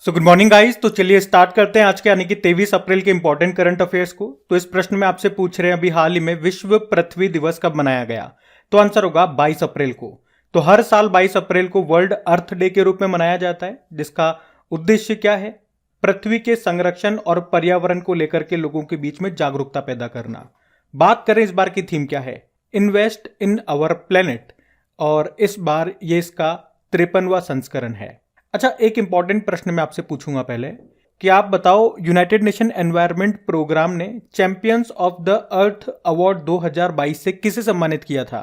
So good morning guys. तो चलिए start करते हैं आज के यानी कि 23 अप्रैल के इंपॉर्टेंट करंट अफेयर्स को। तो इस प्रश्न में आपसे पूछ रहे हैं अभी हाल ही में विश्व पृथ्वी दिवस कब मनाया गया। तो आंसर होगा 22 अप्रैल को। तो हर साल 22 अप्रैल को वर्ल्ड अर्थ डे के रूप में मनाया जाता है, जिसका उद्देश्य क्या है? पृथ्वी के संरक्षण और पर्यावरण को लेकर के लोगों के बीच में जागरूकता पैदा करना। बात करें इस बार की थीम क्या है, इन्वेस्ट इन आवर प्लेनेट, और इस बार ये इसका 53वां संस्करण है। अच्छा, एक इंपॉर्टेंट प्रश्न मैं आपसे पूछूंगा पहले कि आप बताओ, यूनाइटेड नेशन एनवायरनमेंट प्रोग्राम ने champions of the earth award 2022 से किसे सम्मानित किया था?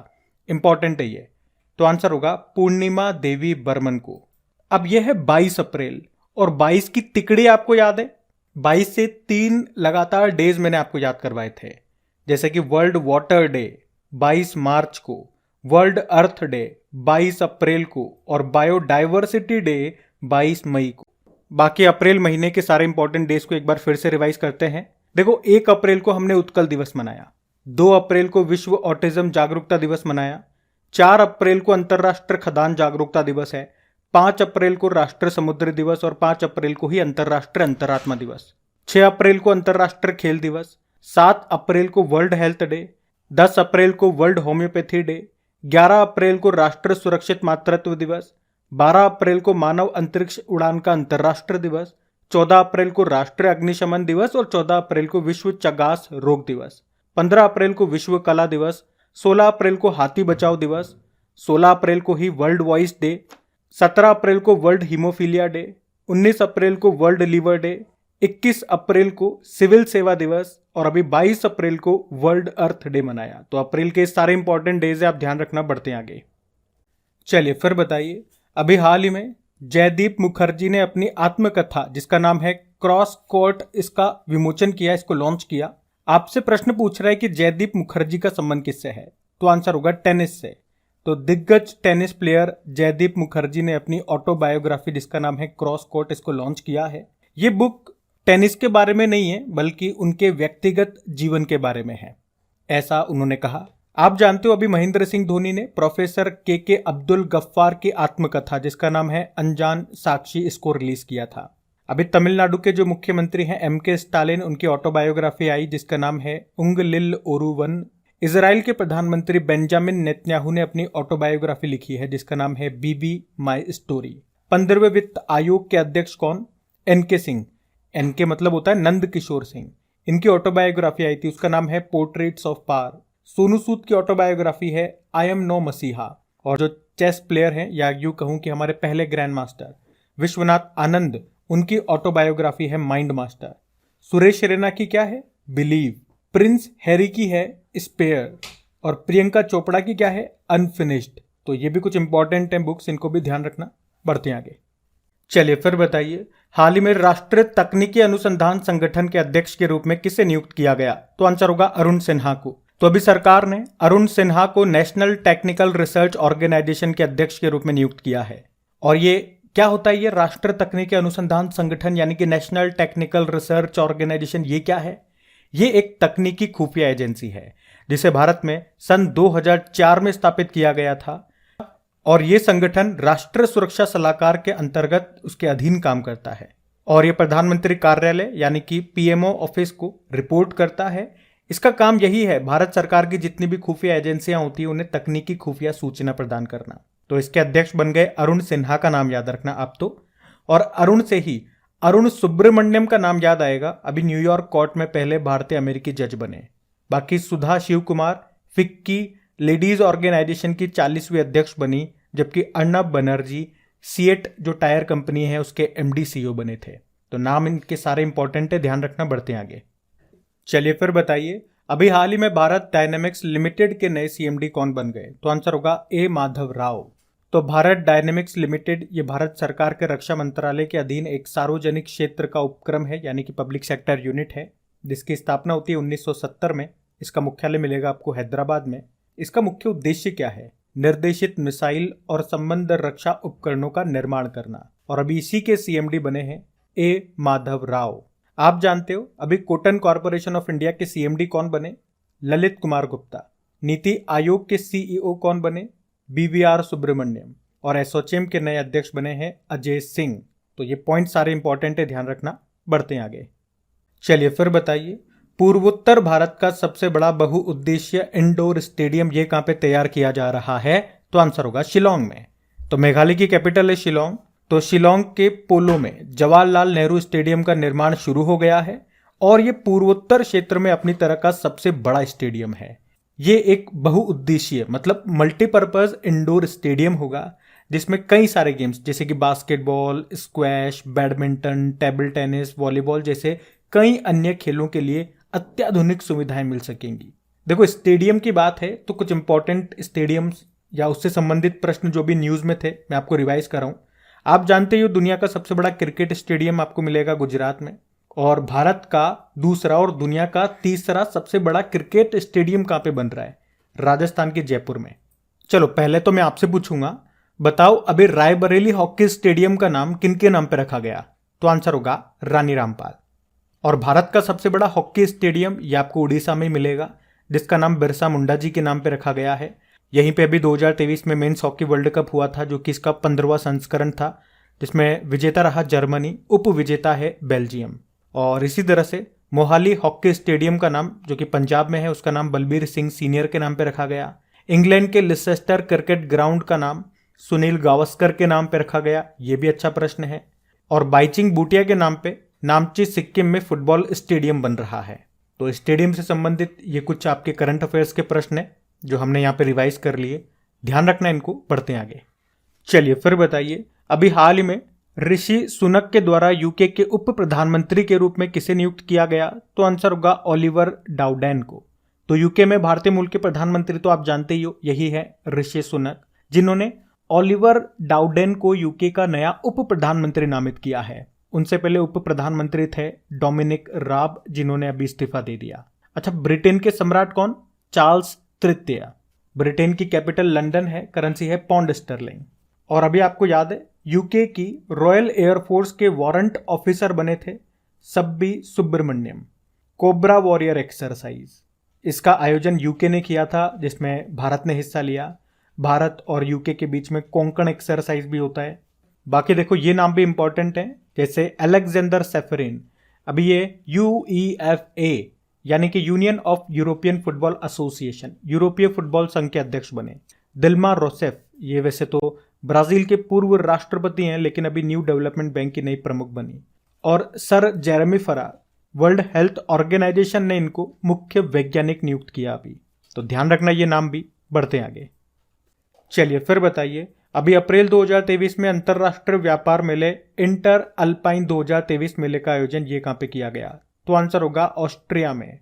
इंपॉर्टेंट है ये। तो आंसर होगा पूर्णिमा देवी बर्मन को। अब यह है 22 अप्रैल और 22 की तिकड़ी आपको याद है। 22 से 3 लगातार डेज मैंने आपको याद करवाए थे, जैसे कि वर्ल्ड वाटर डे 22 मार्च को, वर्ल्ड अर्थ डे 22 अप्रैल को और बायोडाइवर्सिटी डे 22 मई को। बाकी अप्रैल महीने के सारे इंपॉर्टेंट डेज को एक बार फिर से रिवाइज करते हैं। देखो, 1 अप्रैल को हमने उत्कल दिवस मनाया, 2 अप्रैल को विश्व ऑटिज्म जागरूकता दिवस मनाया, 4 अप्रैल को अंतर्राष्ट्रीय खदान जागरूकता दिवस है, 5 अप्रैल को राष्ट्रीय समुद्र दिवस और 5 अप्रैल को ही अंतर्राष्ट्रीय अंतरात्मा दिवस, 6 अप्रैल को अंतर्राष्ट्रीय खेल दिवस, 7 अप्रैल को वर्ल्ड हेल्थ डे, 10 अप्रैल को वर्ल्ड होम्योपैथी डे, 11 अप्रैल को राष्ट्रीय सुरक्षित मातृत्व दिवस, 12 अप्रैल को मानव अंतरिक्ष उड़ान का अंतर्राष्ट्रीय दिवस, 14 अप्रैल को राष्ट्रीय अग्निशमन दिवस और 14 अप्रैल को विश्व चगास रोग दिवस, 15 अप्रैल को विश्व कला दिवस, 16 अप्रैल को हाथी बचाओ दिवस, 16 अप्रैल को ही वर्ल्ड वॉइस डे, 17 अप्रैल को वर्ल्ड हीमोफीलिया डे, 19 अप्रैल को वर्ल्ड लीवर डे, 21 अप्रैल को सिविल सेवा दिवस और अभी 22 अप्रैल को वर्ल्ड अर्थ डे मनाया। तो अप्रैल के सारे इंपॉर्टेंट डेज है, आप ध्यान रखना। बढ़ते हैं आगे। चलिए फिर बताइए, अभी हाल ही में जयदीप मुखर्जी ने अपनी आत्मकथा जिसका नाम है क्रॉस कोर्ट, इसका विमोचन किया, इसको लॉन्च किया। आपसे प्रश्न पूछ रहा है कि जयदीप मुखर्जी का संबंध किससे है? तो आंसर होगा टेनिस से। तो दिग्गज टेनिस प्लेयर जयदीप मुखर्जी ने अपनी ऑटोबायोग्राफी जिसका नाम है क्रॉस कोर्ट, इसको लॉन्च किया है। ये बुक टेनिस के बारे में नहीं है, बल्कि उनके व्यक्तिगत जीवन के बारे में है, ऐसा उन्होंने कहा। आप जानते हो, अभी महेंद्र सिंह धोनी ने प्रोफेसर के अब्दुल गफ्फार की आत्मकथा जिसका नाम है अनजान साक्षी, इसको रिलीज किया था। अभी तमिलनाडु के जो मुख्यमंत्री हैं MK स्टालिन, उनकी ऑटोबायोग्राफी आई जिसका नाम है उंग लिल ओरुवन। इजराइल के प्रधानमंत्री बेंजामिन नेतन्याहू ने अपनी ऑटोबायोग्राफी लिखी है जिसका नाम है बीबी माई स्टोरी। 15वें वित्त आयोग के अध्यक्ष कौन? NK सिंह। NK मतलब होता है नंद किशोर सिंह। इनकी ऑटोबायोग्राफी आई थी, उसका नाम है portraits of power. Sonu Sood की ऑटोबायोग्राफी है आई एम नो मसीहा। और जो चेस प्लेयर हैं, या यूं कहूं कि हमारे पहले ग्रैंड मास्टर विश्वनाथ आनंद, उनकी ऑटोबायोग्राफी है माइंड मास्टर। सुरेश रैना की क्या है? बिलीव। प्रिंस हैरी की है स्पेयर और प्रियंका चोपड़ा की क्या है? अनफिनिश्ड। तो ये भी कुछ इंपॉर्टेंट है बुक्स, इनको भी ध्यान रखना। बढ़ते हैं आगे। चलिए फिर बताइए, हाल ही में राष्ट्रीय तकनीकी अनुसंधान संगठन के अध्यक्ष के रूप में किसे नियुक्त किया गया? तो आंसर होगा अरुण सिन्हा को। तो अभी सरकार ने अरुण सिन्हा को नेशनल टेक्निकल रिसर्च ऑर्गेनाइजेशन के अध्यक्ष के रूप में नियुक्त किया है। और ये क्या होता है? ये राष्ट्रीय तकनीकी अनुसंधान संगठन यानी कि नेशनल टेक्निकल रिसर्च ऑर्गेनाइजेशन, ये क्या है? ये एक तकनीकी खुफिया एजेंसी है जिसे भारत में सन 2004 में स्थापित किया गया था। और ये संगठन राष्ट्रीय सुरक्षा सलाहकार के अंतर्गत उसके अधीन काम करता है और ये प्रधानमंत्री कार्यालय यानी कि PMO ऑफिस को रिपोर्ट करता है। इसका काम यही है, भारत सरकार की जितनी भी खुफिया एजेंसियां होती हैं उन्हें तकनीकी खुफिया सूचना प्रदान करना। तो इसके अध्यक्ष बन गए अरुण सिन्हा, का नाम याद रखना आप तो। और अरुण से ही अरुण सुब्रमण्यम का नाम याद आएगा, अभी न्यूयॉर्क कोर्ट में पहले भारतीय अमेरिकी जज बने। बाकी Sudha Shiv Kumar FICCI ladies organisation की 40वीं अध्यक्ष बनी, जबकि अर्नब बनर्जी सीएट जो टायर कंपनी है उसके MD CEO बने थे। तो नाम इनके सारे इंपॉर्टेंट है, ध्यान रखना। बढ़ते हैं आगे। चलिए फिर बताइए, अभी हाल ही में भारत डायनेमिक्स लिमिटेड के नए CMD कौन बन गए? तो आंसर होगा A माधव राव। तो भारत डायनेमिक्स लिमिटेड ये भारत सरकार के रक्षा मंत्रालय के अधीन एक सार्वजनिक क्षेत्र का उपक्रम है यानी कि पब्लिक सेक्टर यूनिट है, जिसकी स्थापना होती है 1970 में। इसका मुख्यालय मिलेगा आपको हैदराबाद में। इसका मुख्य उद्देश्य क्या है? निर्देशित मिसाइल और संबंध रक्षा उपकरणों का निर्माण करना। और अभी इसी के CMD बने हैं A माधव राव। आप जानते हो, अभी कॉटन कॉर्पोरेशन ऑफ इंडिया के CMD कौन बने? ललित कुमार गुप्ता। नीति आयोग के CEO कौन बने? BVR सुब्रमण्यम। और एसोचैम के नए अध्यक्ष बने हैं अजय सिंह। तो ये पॉइंट सारे इंपॉर्टेंट है, ध्यान रखना। बढ़ते हैं आगे। चलिए फिर बताइए, पूर्वोत्तर भारत का सबसे बड़ा बहुउद्देशीय इंडोर स्टेडियम ये कहां पे तैयार किया जा रहा है? तो आंसर होगा शिलोंग में। तो मेघालय की कैपिटल है शिलोंग। तो शिलोंग के पोलो में जवाहरलाल नेहरू स्टेडियम का निर्माण शुरू हो गया है और ये पूर्वोत्तर क्षेत्र में अपनी तरह का सबसे बड़ा स्टेडियम है। ये एक बहुउद्देशीय मतलब मल्टीपर्पज इंडोर स्टेडियम होगा जिसमें कई सारे गेम्स जैसे कि basketball, squash, badminton, table tennis, volleyball जैसे कई अन्य खेलों के लिए अत्याधुनिक सुविधाएं मिल सकेंगी। देखो, स्टेडियम की बात है तो कुछ इंपॉर्टेंट स्टेडियम्स या उससे संबंधित प्रश्न जो भी न्यूज में थे मैं आपको रिवाइज कर रहा हूं। आप जानते हो दुनिया का सबसे बड़ा क्रिकेट स्टेडियम आपको मिलेगा गुजरात में, और भारत का दूसरा और दुनिया का तीसरा सबसे बड़ा क्रिकेट स्टेडियम कहां पे बन रहा है? राजस्थान के जयपुर में। चलो पहले तो मैं आपसे पूछूंगा, बताओ अभी रायबरेली हॉकी स्टेडियम का नाम किनके नाम पे रखा गया? तो आंसर होगा रानी रामपाल। और भारत का सबसे बड़ा हॉकी स्टेडियम ये आपको उड़ीसा में मिलेगा जिसका नाम बिरसा मुंडा जी के नाम पे रखा गया है। यहीं पे अभी 2023 में मेंस हॉकी वर्ल्ड कप हुआ था जो कि इसका 15वां संस्करण था, जिसमें विजेता रहा जर्मनी, उप विजेता है बेल्जियम। और इसी तरह से मोहाली हॉकी स्टेडियम का नाम जो कि पंजाब में है उसका नाम बलबीर सिंह सीनियर के नाम पे रखा गया। इंग्लैंड के लिसेस्टर क्रिकेट ग्राउंड का नाम सुनील गावस्कर के नाम पे रखा गया, ये भी अच्छा प्रश्न है। और बाइचिंग बूटिया के नाम पे नामची सिक्किम में फुटबॉल स्टेडियम बन रहा है। तो स्टेडियम से संबंधित ये कुछ आपके करंट अफेयर्स के प्रश्न है जो हमने यहाँ पे रिवाइज कर लिए, ध्यान रखना इनको। बढ़ते हैं आगे। चलिए फिर बताइए, अभी हाल ही में ऋषि सुनक के द्वारा यूके के उप प्रधानमंत्री के रूप में किसे नियुक्त किया गया? तो आंसर होगा ओलिवर डाउडेन को। तो यूके में भारतीय मूल के प्रधानमंत्री तो आप जानते ही हो, यही है ऋषि सुनक, जिन्होंने ओलिवर डाउडेन को यूके का नया उप प्रधानमंत्री नामित किया है। उनसे पहले उप प्रधानमंत्री थे डोमिनिक राब, जिन्होंने अभी इस्तीफा दे दिया। अच्छा, ब्रिटेन के सम्राट कौन? चार्ल्स तृतीय। ब्रिटेन की कैपिटल लंदन है, करेंसी है पौंड स्टर्लिंग। और अभी आपको याद है यूके की रॉयल एयरफोर्स के वारंट ऑफिसर बने थे सब्बी सुब्रमण्यम। कोबरा वॉरियर एक्सरसाइज, इसका आयोजन यूके ने किया था जिसमें भारत ने हिस्सा लिया। भारत और यूके के बीच में कोंकण एक्सरसाइज भी होता है। बाकी देखो ये नाम भी इंपॉर्टेंट है, जैसे अलेक्जेंडर सेफरिन, अभी ये UEFA यानी कि union of European football association, यूरोपीय फुटबॉल संघ के अध्यक्ष बने। दिल्मा रोसेफ, ये वैसे तो ब्राजील के पूर्व राष्ट्रपति हैं लेकिन अभी न्यू डेवलपमेंट बैंक की नई प्रमुख बनी। और सर जेरेमी फरा, वर्ल्ड हेल्थ ऑर्गेनाइजेशन ने इनको मुख्य वैज्ञानिक नियुक्त किया अभी, तो ध्यान रखना ये नाम भी। बढ़ते हैं आगे। चलिए फिर बताइए, अभी अप्रैल 2023 में अंतरराष्ट्रीय व्यापार मेले इंटर अल्पाइन 2023 मेले का आयोजन ये कहां पे किया गया? तो आंसर होगा ऑस्ट्रिया में।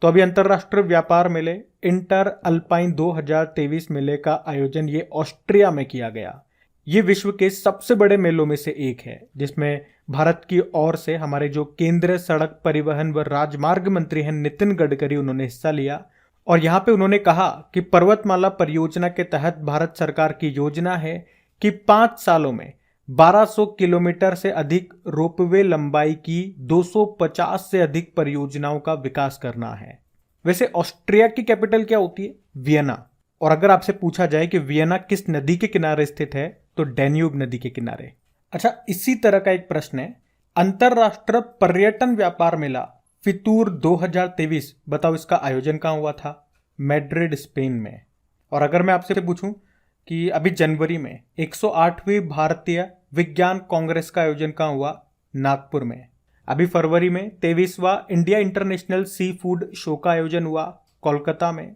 तो अभी अंतरराष्ट्रीय व्यापार मेले इंटर अल्पाइन 2023 मेले का आयोजन ये ऑस्ट्रिया में किया गया। ये विश्व के सबसे बड़े मेलों में से एक है जिसमें भारत की ओर से हमारे जो केंद्रीय सड़क परिवहन व राजमार्ग मंत्री हैं नितिन गडकरी, उन्होंने हिस्सा लिया। और यहाँ पे उन्होंने कहा कि पर्वतमाला परियोजना के तहत भारत सरकार की योजना है कि 5 सालों में 1200 किलोमीटर से अधिक रोपवे लंबाई की 250 से अधिक परियोजनाओं का विकास करना है। वैसे ऑस्ट्रिया की कैपिटल क्या होती है? वियना। और अगर आपसे पूछा जाए कि वियना किस नदी के किनारे स्थित है तो डैन्यूब नदी के किनारे। अच्छा, इसी तरह का एक प्रश्न है, अंतरराष्ट्रीय पर्यटन व्यापार मेला फितूर 2023, बताओ इसका आयोजन कहाँ हुआ था? मैड्रिड, स्पेन में। और अगर मैं आपसे पूछूं कि अभी जनवरी में 108वीं भारतीय विज्ञान कांग्रेस का आयोजन कहाँ हुआ? नागपुर में। अभी फरवरी में 23वां India international sea food show का आयोजन हुआ कोलकाता में।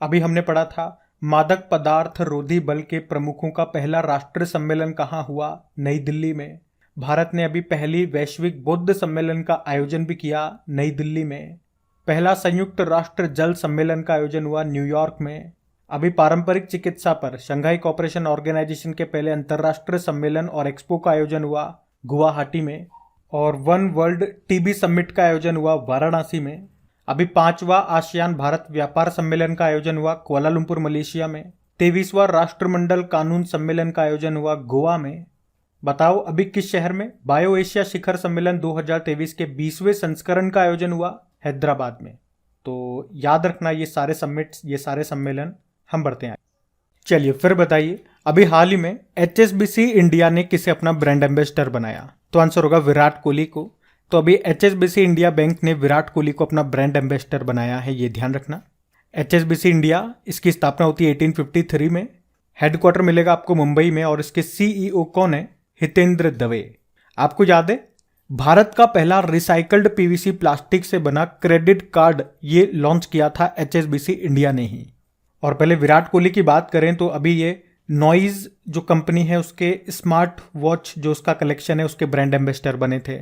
अभी हमने पढ़ा था मादक पदार्थ रोधी बल के प्रमुखों का पहला राष्ट्रीय सम्मेलन कहाँ हुआ? नई दिल्ली में। भारत ने अभी पहली वैश्विक बौद्ध सम्मेलन का आयोजन भी किया नई दिल्ली में। पहला संयुक्त राष्ट्र जल सम्मेलन का आयोजन हुआ न्यूयॉर्क में। अभी पारंपरिक चिकित्सा पर शंघाई कोऑपरेशन ऑर्गेनाइजेशन के पहले अंतर्राष्ट्रीय सम्मेलन और एक्सपो का आयोजन हुआ गुवाहाटी में। और वन वर्ल्ड टीबी समिट का आयोजन हुआ वाराणसी में। अभी 5वां आसियान भारत व्यापार सम्मेलन का आयोजन हुआ कुआलालंपुर, मलेशिया में। 23वां राष्ट्रमंडल कानून सम्मेलन का आयोजन हुआ गोवा में। बताओ अभी किस शहर में बायो एशिया शिखर सम्मेलन 2023 के 20वें संस्करण का आयोजन हुआ? हैदराबाद में। तो याद रखना ये सारे समिट्स, ये सारे सम्मेलन। हम बढ़ते हैं। चलिए फिर बताइए, अभी हाल ही में HSBC इंडिया ने किसे अपना ब्रांड एम्बेसडर बनाया? तो आंसर होगा विराट कोहली को। तो अभी HSBC इंडिया बैंक ने विराट कोहली को अपना ब्रांड एम्बेसडर बनाया है, ये ध्यान रखना। HSBC इंडिया, इसकी स्थापना होती है 1853 में। हेडक्वार्टर मिलेगा आपको मुंबई में और इसके CEO कौन है? हितेंद्र दवे। आपको याद है भारत का पहला रिसाइकल्ड PVC प्लास्टिक से बना क्रेडिट कार्ड ये लॉन्च किया था HSBC इंडिया ने ही। और पहले विराट कोहली की बात करें तो अभी ये नॉइज जो कंपनी है उसके स्मार्ट वॉच जो उसका कलेक्शन है उसके ब्रांड एम्बेसडर बने थे।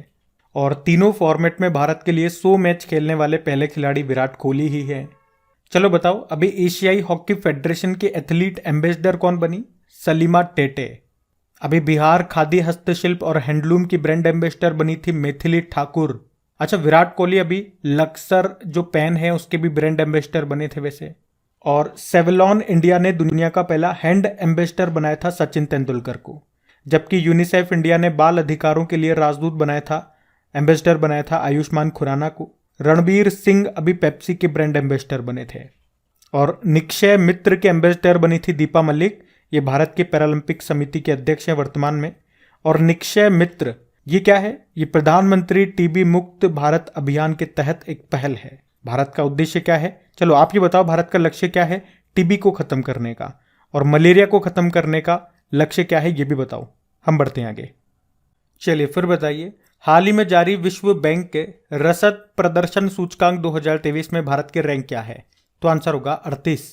और तीनों फॉर्मेट में भारत के लिए 100 मैच खेलने वाले पहले खिलाड़ी विराट कोहली ही है। चलो बताओ अभी एशियाई हॉकी फेडरेशन के एथलीट एम्बेसडर कौन बनी? सलीमा टेटे। अभी बिहार खादी हस्तशिल्प और हैंडलूम की ब्रांड एम्बेसडर बनी थी मैथिली ठाकुर। अच्छा, विराट कोहली अभी लक्सर जो पेन है उसके भी ब्रांड एम्बेसडर बने थे वैसे। और सेवलॉन इंडिया ने दुनिया का पहला हैंड एम्बेसडर बनाया था सचिन तेंदुलकर को। जबकि यूनिसेफ इंडिया ने बाल अधिकारों के लिए राजदूत बनाया था, एम्बेसडर बनाया था आयुष्मान खुराना को। रणबीर सिंह अभी पेप्सी के ब्रांड एम्बेसडर बने थे। और निक्षय मित्र के एम्बेसडर बनी थी दीपा मलिक, ये भारत की पैरालंपिक समिति के अध्यक्ष हैं वर्तमान में। और निक्षय मित्र ये क्या है? ये प्रधानमंत्री टीबी मुक्त भारत अभियान के तहत एक पहल है। भारत का उद्देश्य क्या है? चलो आप ये बताओ, भारत का लक्ष्य क्या है टीबी को खत्म करने का, और मलेरिया को खत्म करने का लक्ष्य क्या है ये भी बताओ। हम बढ़ते हैं आगे। चलिए फिर बताइए, हाल ही में जारी विश्व बैंक के रसद प्रदर्शन सूचकांक 2023 में भारत के रैंक क्या है? तो आंसर होगा 38।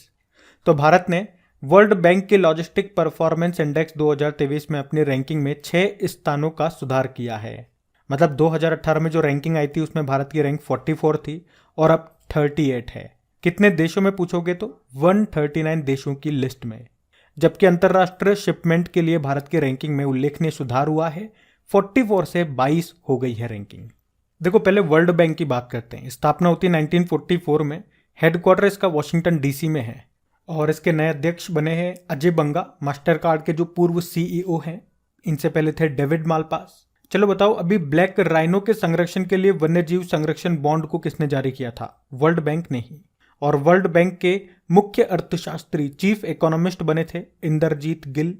तो भारत ने वर्ल्ड बैंक के लॉजिस्टिक परफॉर्मेंस इंडेक्स 2023 में अपनी रैंकिंग में 6 स्थानों का सुधार किया है। मतलब 2018 में जो रैंकिंग आई थी उसमें भारत की रैंक 44 थी और अब 38 है। कितने देशों में पूछोगे तो 139 देशों की लिस्ट में। जबकि अंतरराष्ट्रीय शिपमेंट के लिए भारत की रैंकिंग में उल्लेखनीय सुधार हुआ है, 44 से 22 हो गई है रैंकिंग। देखो पहले वर्ल्ड बैंक की बात करते हैं। स्थापना होती है 1944 में, हेडक्वार्टर इसका वॉशिंगटन DC में है और इसके नए अध्यक्ष बने हैं अजय बंगा, मास्टर कार्ड के जो पूर्व CEO हैं। इनसे पहले थे डेविड मालपास। चलो बताओ अभी ब्लैक राइनो के संरक्षण के लिए वन्यजीव संरक्षण बॉन्ड को किसने जारी किया था? वर्ल्ड बैंक ने ही। और वर्ल्ड बैंक के मुख्य अर्थशास्त्री चीफ इकोनॉमिस्ट बने थे इंदरजीत गिल।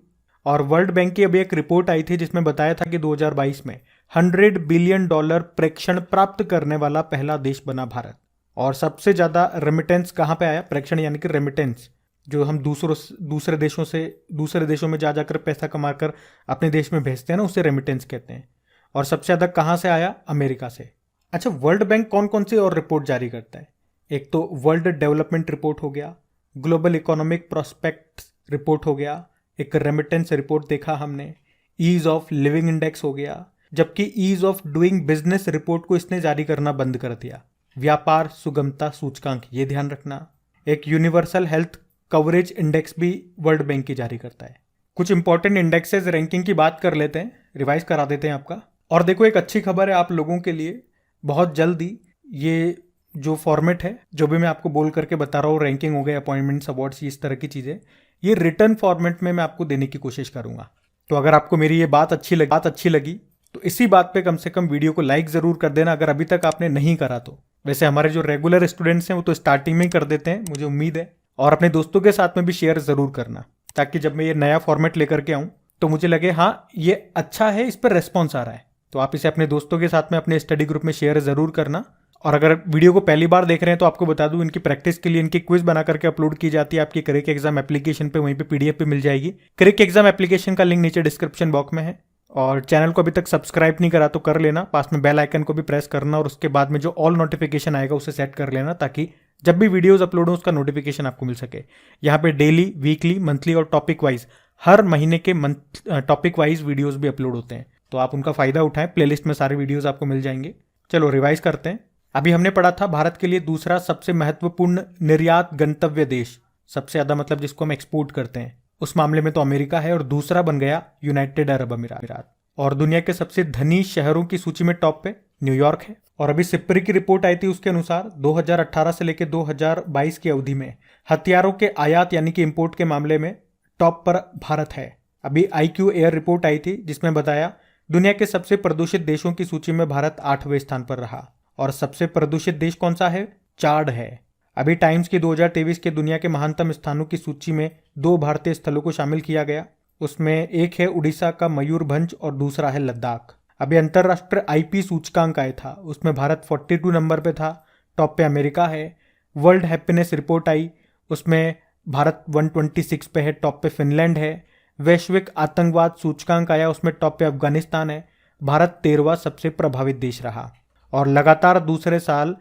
और वर्ल्ड बैंक की अभी एक रिपोर्ट आई थी जिसमें बताया था कि 2022 में $100 बिलियन प्रेक्षण प्राप्त करने वाला पहला देश बना भारत। और सबसे ज्यादा रेमिटेंस कहाँ पे आया? प्रेक्षण यानी कि रेमिटेंस, जो हम दूसरे देशों में जा जाकर पैसा कमाकर अपने देश में भेजते हैं ना, उसे रेमिटेंस कहते हैं। और सबसे ज्यादा कहाँ से आया? अमेरिका से। अच्छा, वर्ल्ड बैंक कौन कौन सी और रिपोर्ट जारी करता है? एक तो वर्ल्ड डेवलपमेंट रिपोर्ट हो गया, ग्लोबल इकोनॉमिक प्रोस्पेक्ट रिपोर्ट हो गया, एक रेमिटेंस रिपोर्ट देखा हमने, ईज ऑफ लिविंग इंडेक्स हो गया। जबकि ease of doing business report को इसने जारी करना बंद कर दिया। व्यापार सुगमता सूचकांक, ये ध्यान रखना। एक यूनिवर्सल हेल्थ कवरेज इंडेक्स भी वर्ल्ड बैंक की जारी करता है। कुछ इंपॉर्टेंट इंडेक्सेस रैंकिंग की बात कर लेते हैं, रिवाइज करा देते हैं आपका। और देखो एक अच्छी खबर है आप लोगों के लिए, बहुत जल्दी ये जो फॉर्मेट है, जो भी मैं आपको बोल करके बता रहा हूँ, रैंकिंग हो गए, अपॉइंटमेंट्स, अवार्ड्स, इस तरह की चीज़ें, ये रिटर्न फॉर्मेट में मैं आपको देने की कोशिश करूंगा। तो अगर आपको मेरी ये बात अच्छी लगी तो इसी बात पे कम से कम वीडियो को लाइक ज़रूर कर देना, अगर अभी तक आपने नहीं करा तो। वैसे हमारे जो रेगुलर स्टूडेंट्स हैं वो तो स्टार्टिंग में ही कर देते हैं, मुझे उम्मीद है। और अपने दोस्तों के साथ में भी शेयर ज़रूर करना, ताकि जब मैं ये नया फॉर्मेट लेकर के आऊँ तो मुझे लगे हाँ ये अच्छा है, इस पर रेस्पॉन्स आ रहा है। तो आप इसे अपने दोस्तों के साथ में अपने स्टडी ग्रुप में शेयर ज़रूर करना। और अगर वीडियो को पहली बार देख रहे हैं तो आपको बता दूं, इनकी प्रैक्टिस के लिए इनकी क्विज बना करके अपलोड की जाती है आपकी क्रिक एग्जाम एप्लीकेशन पे, वहीं पे PDF पे मिल जाएगी। क्रिक एग्जाम एप्लीकेशन का लिंक नीचे डिस्क्रिप्शन बॉक्स में है। और चैनल को अभी तक सब्सक्राइब नहीं करा तो कर लेना, पास में बेल आइकन को भी प्रेस करना और उसके बाद में जो ऑल नोटिफिकेशन आएगा उसे सेट कर लेना, ताकि जब भी वीडियोस अपलोड हो उसका नोटिफिकेशन आपको मिल सके। यहाँ पे डेली, वीकली, मंथली और टॉपिक वाइज हर महीने के टॉपिक वाइज वीडियोस भी अपलोड होते हैं, तो आप उनका फायदा उठाएं। प्लेलिस्ट में सारे वीडियोस आपको मिल जाएंगे। चलो रिवाइज करते हैं। अभी हमने पढ़ा था भारत के लिए दूसरा सबसे महत्वपूर्ण निर्यात गंतव्य देश, सबसे ज्यादा मतलब जिसको हम एक्सपोर्ट करते हैं, उस मामले में तो अमेरिका है, और दूसरा बन गया यूनाइटेड अरब अमीरात। और दुनिया के सबसे धनी शहरों की सूची में टॉप पे न्यूयॉर्क है। और अभी सिप्री की रिपोर्ट आई थी, उसके अनुसार 2018 से लेकर 2022 की अवधि में हथियारों के आयात यानी कि इंपोर्ट के मामले में टॉप पर भारत है। अभी IQ एयर रिपोर्ट आई थी जिसमें बताया दुनिया के सबसे प्रदूषित देशों की सूची में भारत 8वें स्थान पर रहा। और सबसे प्रदूषित देश कौन सा है? चाड है। अभी टाइम्स की 2023 के दुनिया के महानतम स्थानों की सूची में 2 भारतीय स्थलों को शामिल किया गया। उसमें एक है उड़ीसा का मयूरभंज और दूसरा है लद्दाख। अभी अंतरराष्ट्रीय आईपी सूचकांक आया था, उसमें भारत 42 नंबर पे था, टॉप पे अमेरिका है। वर्ल्ड हैप्पीनेस रिपोर्ट आई, उसमें भारत 126 पे है, टॉप पे फिनलैंड है। वैश्विक आतंकवाद सूचकांक आया, उसमें टॉप पे अफगानिस्तान है। भारत 13वां सबसे प्रभावित देश रहा और लगातार दूसरे साल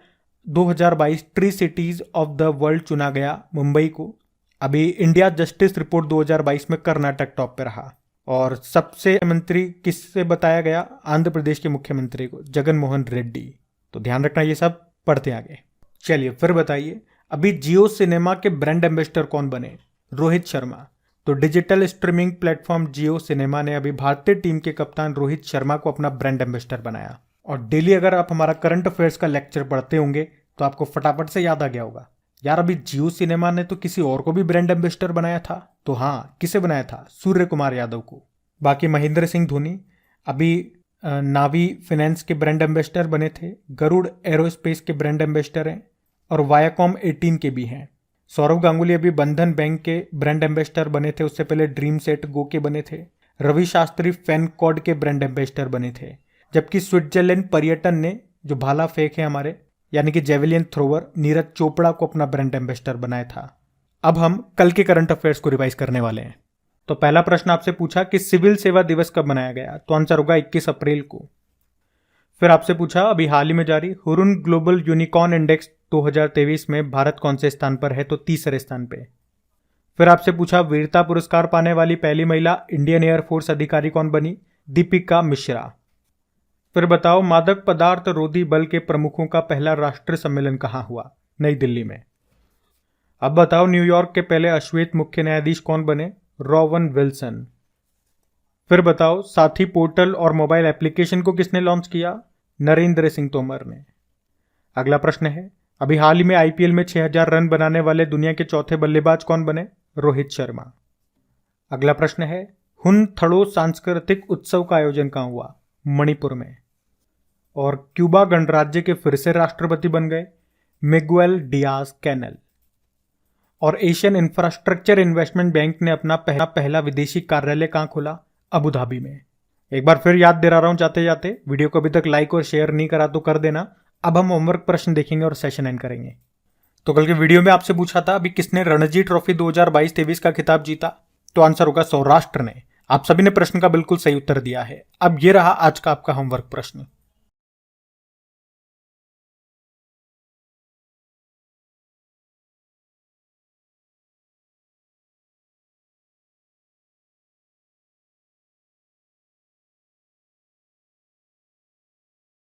2022 tree cities of the world चुना गया मुंबई को। अभी इंडिया जस्टिस रिपोर्ट 2022 में कर्नाटक टॉप पे रहा और सबसे मंत्री किससे बताया गया? आंध्र प्रदेश के मुख्यमंत्री को, जगन मोहन रेड्डी। तो ध्यान रखना, ये सब पढ़ते आगे। चलिए फिर बताइए, अभी जियो सिनेमा के ब्रांड एम्बेसडर कौन बने? रोहित शर्मा। तो डिजिटल स्ट्रीमिंग प्लेटफॉर्म जियो सिनेमा ने अभी भारतीय टीम के कप्तान रोहित शर्मा को अपना ब्रांड एम्बेसडर बनाया। और डेली अगर आप हमारा करंट अफेयर्स का लेक्चर पढ़ते होंगे तो आपको फटाफट से याद आ गया होगा, यार अभी जियो सिनेमा ने तो किसी और को भी ब्रांड एम्बेसडर बनाया था। तो हाँ, किसे बनाया था? सूर्य कुमार यादव को। बाकी महेंद्र सिंह धोनी अभी नावी फाइनेंस के ब्रांड एम्बेसडर बने थे, गरुड़ एरोस्पेस के ब्रांड एम्बेसडर हैं और वायाकॉम 18 के भी हैं। सौरव गांगुली अभी बंधन बैंक के ब्रांड एम्बेसडर बने थे, उससे पहले ड्रीम सेट गो के बने थे। रवि शास्त्री फैनकॉर्ड के ब्रांड एम्बेसडर बने थे। जबकि स्विट्जरलैंड पर्यटन ने जो भाला फेंक है हमारे, यानी कि जेवलिन थ्रोवर, नीरज चोपड़ा को अपना ब्रांड एम्बेसडर बनाया था। अब हम कल के करंट अफेयर्स को रिवाइज करने वाले हैं। तो पहला प्रश्न आपसे पूछा कि सिविल सेवा दिवस कब मनाया गया? तो आंसर होगा 21 अप्रैल को। फिर आपसे पूछा अभी हाल ही में जारी हुरुन ग्लोबल यूनिकॉर्न इंडेक्स 2023 में भारत कौन से स्थान पर है? तो तीसरे स्थान पे। फिर आपसे पूछा वीरता पुरस्कार पाने वाली पहली महिला इंडियन एयरफोर्स अधिकारी कौन बनी? दीपिका मिश्रा। फिर बताओ मादक पदार्थ रोधी बल के प्रमुखों का पहला राष्ट्रीय सम्मेलन कहाँ हुआ? नई दिल्ली में। अब बताओ न्यूयॉर्क के पहले अश्वेत मुख्य न्यायाधीश कौन बने? Rowan Wilson. फिर बताओ साथी पोर्टल और मोबाइल एप्लीकेशन को किसने लॉन्च किया? नरेंद्र सिंह तोमर ने। अगला प्रश्न है अभी हाल ही में आईपीएल में 6000 रन बनाने वाले दुनिया के चौथे बल्लेबाज कौन बने? रोहित शर्मा। अगला प्रश्न है हुनथड़ो सांस्कृतिक उत्सव का आयोजन कहाँ हुआ? मणिपुर में। और क्यूबा गणराज्य के फिर से राष्ट्रपति बन गए मिगुएल डियाज कैनेल। और एशियन इंफ्रास्ट्रक्चर इन्वेस्टमेंट बैंक ने अपना पहला विदेशी कार्यालय कहाँ खोला? अबू धाबी में। एक बार फिर याद दिला रहा हूं जाते जाते, वीडियो को अभी तक लाइक और शेयर नहीं करा तो कर देना। अब हम होमवर्क प्रश्न देखेंगे और सेशन एंड करेंगे। तो कल के वीडियो में आपसे पूछा था अभी किसने रणजी ट्रॉफी 2022-23 का खिताब जीता? तो आंसर होगा सौराष्ट्र ने। आप सभी ने प्रश्न का बिल्कुल सही उत्तर दिया है। अब ये रहा आज का आपका होमवर्क प्रश्न।